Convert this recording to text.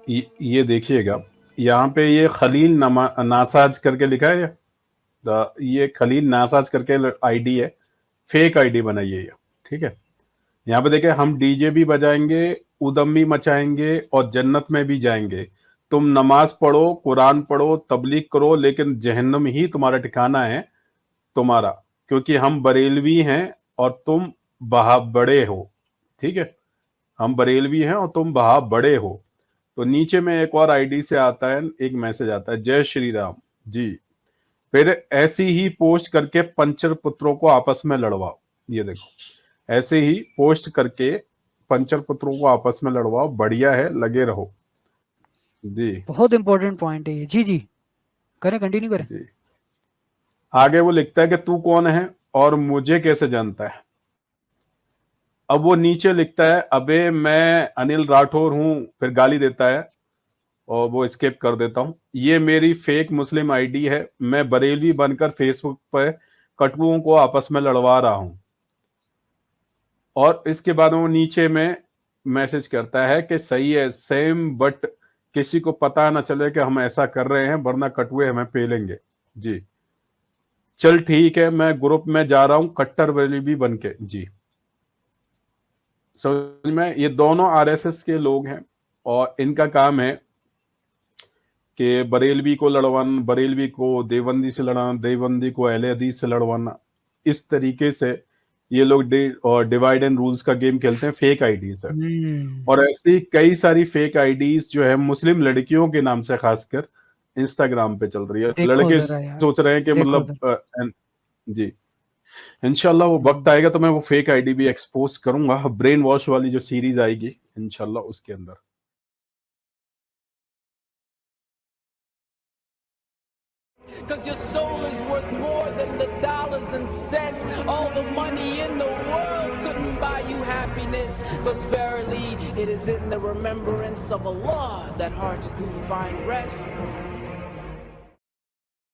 ये देखिएगा, यहाँ पे ये खलील नासाज करके लिखा है, ये खलील नासाज करके आईडी है, फेक आईडी बनाई है ये, ठीक है। यहाँ पे देखिए, हम डीजे भी बजाएंगे, उदम भी मचाएंगे और जन्नत में भी जाएंगे। तुम नमाज पढ़ो, कुरान पढ़ो, तबलीग करो, लेकिन जहन्नम ही तुम्हारा ठिकाना है तुम्हारा, क्योंकि हम बरेलवी हैं और तुम बहा बड़े हो, ठीक है। हम बरेलवी हैं और तुम बहा बड़े हो। तो नीचे में एक और आईडी से आता है, एक मैसेज आता है, जय श्री राम जी। फिर ऐसी ही पोस्ट करके पंचर पुत्रों को आपस में लड़वाओ। ये देखो, ऐसे ही पोस्ट करके पंचर पुत्रों को आपस में लड़वाओ, बढ़िया है, लगे रहो जी। बहुत इंपॉर्टेंट पॉइंट है ये। जी जी, करें, कंटिन्यू करें। जी, आगे वो लिखता है कि तू कौन है और मुझे कैसे जानता है। अब वो नीचे लिखता है, अबे मैं अनिल राठौर हूं, फिर गाली देता है और वो स्किप कर देता हूं। ये मेरी फेक मुस्लिम आईडी है, मैं बरेलवी बनकर फेसबुक पर कटुओं को आपस में लड़वा रहा हूं। और इसके बाद वो नीचे में मैसेज करता है कि सही है सेम, बट किसी को पता ना चले कि हम ऐसा कर रहे हैं, वरना कटुए हमें पेलेंगे जी। चल ठीक है, मैं ग्रुप में जा रहा हूं कट्टर बरेलवी बन के जी। समझ में, ये दोनों आरएसएस के लोग हैं और इनका काम है कि बरेलवी को लड़वाना, बरेलवी को देवबंदी से लड़ाना, देवबंदी को अहले हदीस से लड़वाना। इस तरीके से ये लोग डिवाइड एंड रूल्स का गेम खेलते हैं, फेक आईडीज है। और ऐसी कई सारी फेक आईडीज जो है मुस्लिम लड़कियों के नाम से खासकर इंस्टाग्राम पे चल रही है। देखो लड़के जरा यार, सोच रहे हैं कि देखो मतलब जी, इंशाल्लाह वो वक्त आएगा तो मैं वो फेक आईडी भी एक्सपोज करूंगा, ब्रेन वॉश वाली जो सीरीज आएगी इंशाल्लाह उसके अंदर। Cause your soul is worth more than the dollars and cents. All the money in the world couldn't buy you happiness. Cause verily it is in the remembrance of Allah that hearts do find rest.